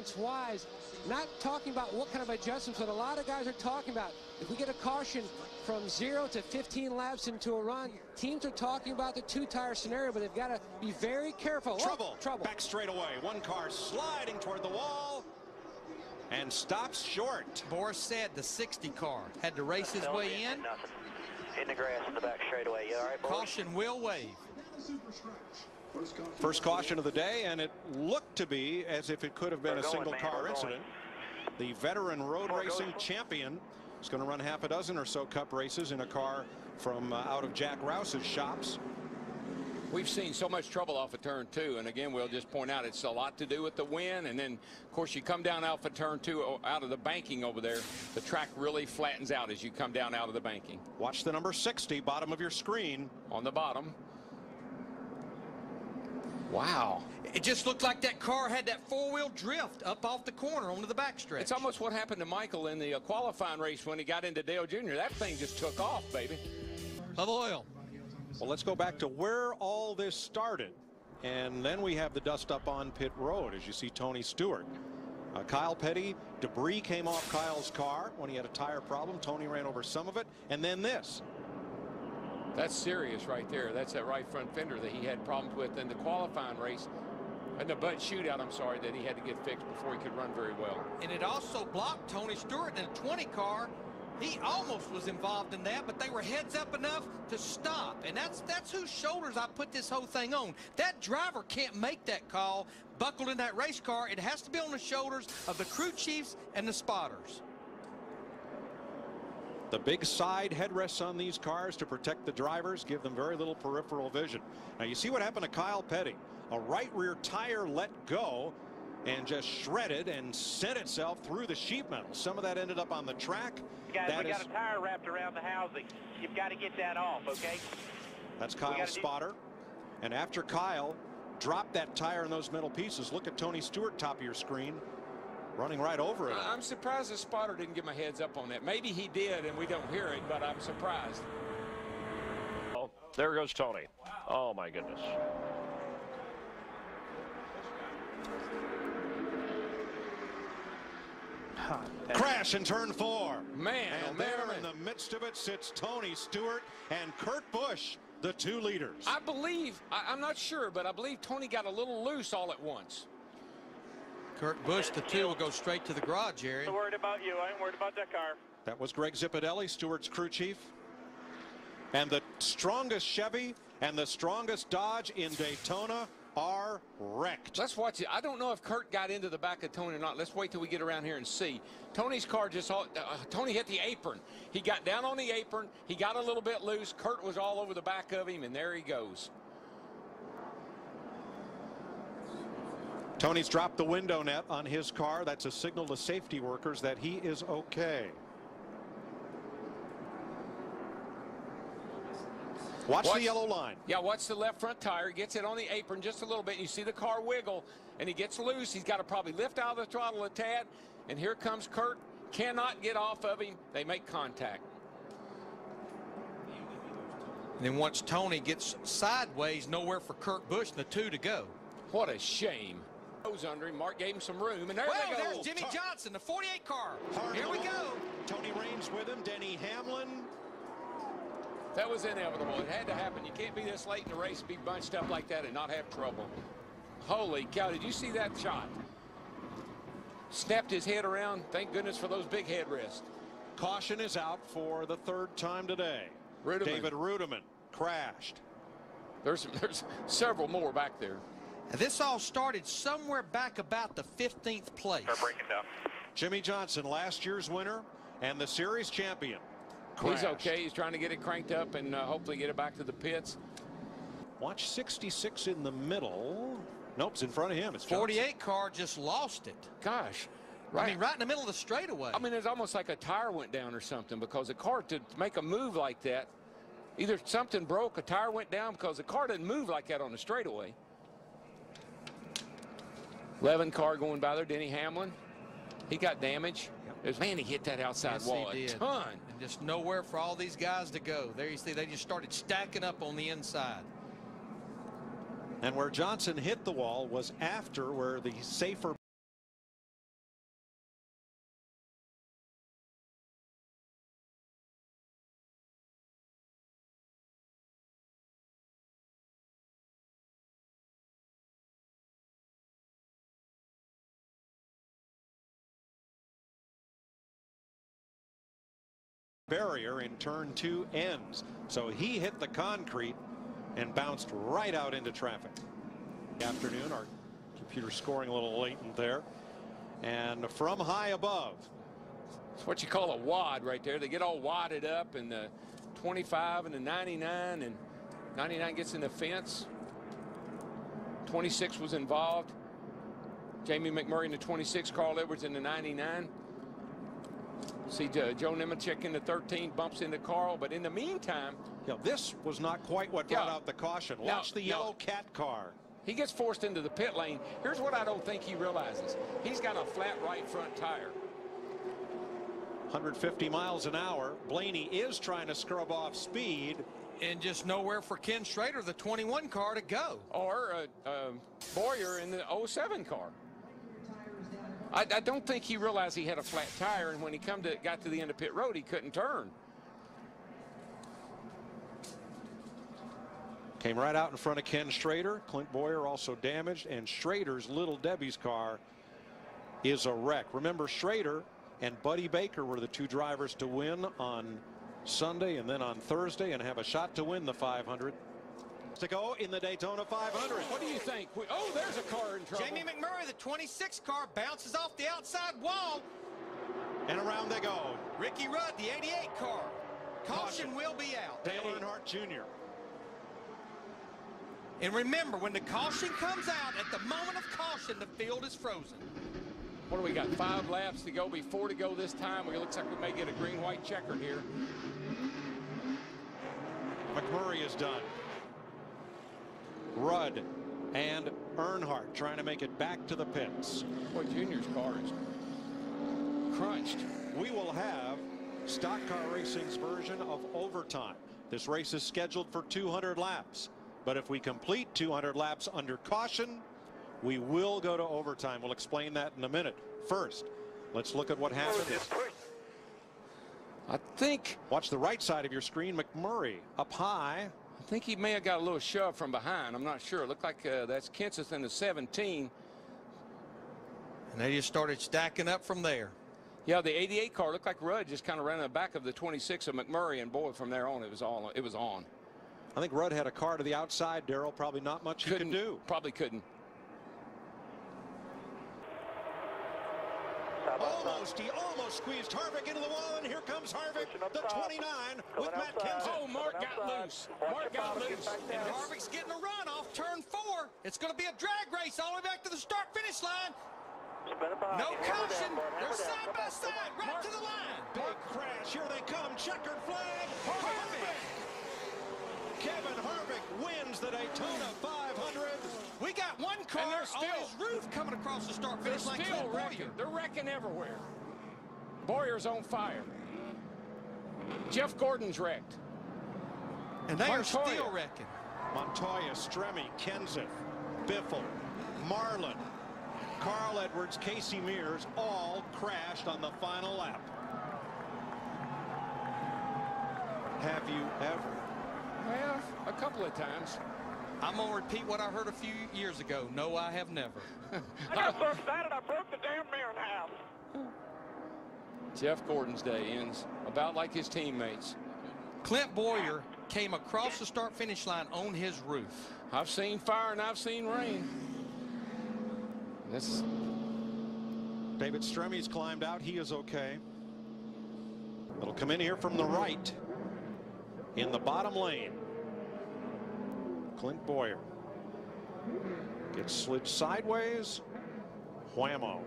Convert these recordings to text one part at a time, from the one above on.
balance-wise. Not talking about what kind of adjustments, but a lot of guys are talking about. If we get a caution from 0 to 15 laps into a run, teams are talking about the two-tire scenario, but they've got to be very careful. Trouble. Oh, trouble. Back straightaway. One car sliding toward the wall and stops short. Boris said the 60 car had to race his way in. Nothing. In the grass in the back straightaway. You all right, boys? Caution will wave. First caution of the day, and it looked to be as if it could have been a single car incident. The veteran road racing champion is going to run half a dozen or so cup races in a car from out of Jack Rouse's shops. We've seen so much trouble off of turn 2, and again, we'll just point out it's a lot to do with the wind, and then of course you come down off of turn 2 out of the banking over there, the track really flattens out as you come down out of the banking. Watch the number 60, bottom of your screen. On the bottom. Wow. It just looked like that car had that four-wheel drift up off the corner onto the backstretch. It's almost what happened to Michael in the qualifying race when he got into Dale Jr. That thing just took off, baby. Of oil. Well, let's go back to where all this started. And then we have the dust up on pit road as you see Tony Stewart. Kyle Petty, debris came off Kyle's car when he had a tire problem. Tony ran over some of it. And then this. That's serious right there. That's that right front fender that he had problems with in the qualifying race. And the butt shootout, I'm sorry, that he had to get fixed before he could run very well. And it also blocked Tony Stewart in a 20 car. He almost was involved in that, but they were heads up enough to stop. And that's whose shoulders I put this whole thing on. That driver can't make that call buckled in that race car. It has to be on the shoulders of the crew chiefs and the spotters. The big side headrests on these cars to protect the drivers, give them very little peripheral vision. Now you see what happened to Kyle Petty. A right rear tire let go and just shredded and sent itself through the sheet metal. Some of that ended up on the track. Guys, we got a tire wrapped around the housing. You've got to get that off, okay? That's Kyle's spotter. And after Kyle dropped that tire and those metal pieces, look at Tony Stewart, top of your screen, running right over it. I'm surprised the spotter didn't give him a heads up on that. Maybe he did and we don't hear it, but I'm surprised. Oh, there goes Tony. Oh my goodness. Crash in turn 4. Man, and there in the midst of it sits Tony Stewart and Kurt Busch, the 2 leaders. I believe, I'm not sure, but I believe Tony got a little loose all at once. Kurt Busch, the 2 will go straight to the garage, Jerry. I'm worried about you. I ain't worried about that car. That was Greg Zipadelli, Stewart's crew chief. And the strongest Chevy and the strongest Dodge in Daytona are wrecked. Let's watch it. I don't know if Kurt got into the back of Tony or not. Let's wait till we get around here and see. Tony's car just Tony hit the apron. He got down on the apron. He got a little bit loose. Kurt was all over the back of him, and there he goes. Tony's dropped the window net on his car. That's a signal to safety workers that he is okay. Watch the yellow line. Yeah, watch the left front tire. Gets it on the apron just a little bit. You see the car wiggle, and he gets loose. He's got to probably lift out of the throttle a tad. And here comes Kurt. Cannot get off of him. They make contact. And then once Tony gets sideways, nowhere for Kurt Busch and the 2 to go. What a shame. Goes under him. Mark gave him some room, and there they go. There's Jimmy Johnson, the 48 car. Here we go. Tony Raines with him. Denny Hamlin. That was inevitable. It had to happen. You can't be this late in the race, be bunched up like that and not have trouble. Holy cow, did you see that shot? Snapped his head around. Thank goodness for those big headrests. Caution is out for the 3rd time today. Rudiman. David Rudiman crashed. There's several more back there. And this all started somewhere back about the 15th place. Start breaking down. Jimmy Johnson, last year's winner and the series champion. He's okay. He's trying to get it cranked up and hopefully get it back to the pits. Watch 66 in the middle. Nope, it's in front of him. It's 48 car just lost it. Gosh. Right. I mean, right in the middle of the straightaway. I mean, it's almost like a tire went down or something, because a car, to make a move like that, either something broke, a tire went down, because the car didn't move like that on the straightaway. 11 car going by there, Denny Hamlin. He got damage. Man, he hit that outside wall a ton. And just nowhere for all these guys to go. There you see, they just started stacking up on the inside. And where Johnson hit the wall was after where the safer barrier in turn 2 ends. So he hit the concrete and bounced right out into traffic. Afternoon, our computer scoring a little latent there. And from high above. It's what you call a wad right there. They get all wadded up, and the 25 and the 99, and 99 gets in the fence. 26 was involved. Jamie McMurray in the 26, Carl Edwards in the 99. See Joe Nemechek in the 13, bumps into Carl, but in the meantime, this was not quite what brought out the caution. Watch the yellow cat car. He gets forced into the pit lane. Here's what I don't think he realizes. He's got a flat right front tire. 150 miles an hour. Blaney is trying to scrub off speed. And just nowhere for Ken Schrader, the 21 car, to go. Or Boyer in the 07 car. I don't think he realized he had a flat tire, and when he got to the end of pit road, he couldn't turn. Came right out in front of Ken Schrader. Clint Boyer also damaged, and Schrader's Little Debbie's car is a wreck. Remember, Schrader and Buddy Baker were the 2 drivers to win on Sunday and then on Thursday and have a shot to win the 500. To go in the Daytona 500. What do you think? Oh, there's a car in trouble. Jamie McMurray, the 26 car, bounces off the outside wall. And around they go. Ricky Rudd, the 88 car. Caution will be out. Dale Earnhardt Jr. And remember, when the caution comes out, at the moment of caution, the field is frozen. What do we got? 5 laps to go, before to go this time. It looks like we may get a green-white checker here. McMurray is done. Rudd and Earnhardt trying to make it back to the pits. Boy, Junior's car is crunched. We will have Stock Car Racing's version of overtime. This race is scheduled for 200 laps. But if we complete 200 laps under caution, we will go to overtime. We'll explain that in a minute. First, let's look at what happened. I think. Watch the right side of your screen. McMurray up high. I think he may have got a little shove from behind. I'm not sure. It looked like that's Kenseth in the 17. And they just started stacking up from there. Yeah, the 88 car looked like Rudd just kind of ran in the back of the 26 of McMurray, and boy, from there on, it was on. I think Rudd had a car to the outside, Darrell. Probably not much he could do. Probably couldn't. He almost squeezed Harvick into the wall, and here comes Harvick, the 29 with Matt Kenseth. Oh, Mark got loose. Mark got loose. And Harvick's getting a run off turn 4. It's going to be a drag race all the way back to the start-finish line. No caution. They're side by side, right to the line. Big crash. Here they come. Checkered flag. Harvick. Kevin Harvick wins the Daytona 500. We got one car on his roof coming across the start-finish line. Still wrecking. They're wrecking everywhere. Boyer's on fire. Jeff Gordon's wrecked. And they are still wrecking. Montoya, Stremme, Kenseth, Biffle, Marlin, Carl Edwards, Casey Mears all crashed on the final lap. Have you ever? Well, a couple of times. I'm going to repeat what I heard a few years ago. No, I have never. I got so excited I broke the damn mirror in half. Jeff Gordon's day ends about like his teammates. Clint Boyer came across the start-finish line on his roof. I've seen fire and I've seen rain. David Stremme's climbed out. He is okay. It'll come in here from the right in the bottom lane. Clint Boyer gets slid sideways. Whammo.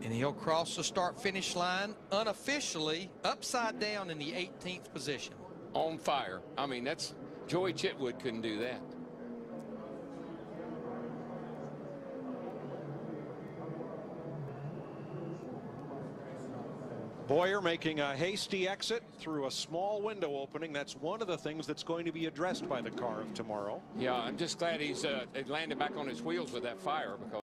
And he'll cross the start-finish line unofficially upside down in the 18th position. On fire. I mean, that's Joey Chitwood couldn't do that. Boyer making a hasty exit through a small window opening. That's one of the things that's going to be addressed by the car of tomorrow. Yeah, I'm just glad he's landed back on his wheels with that fire, because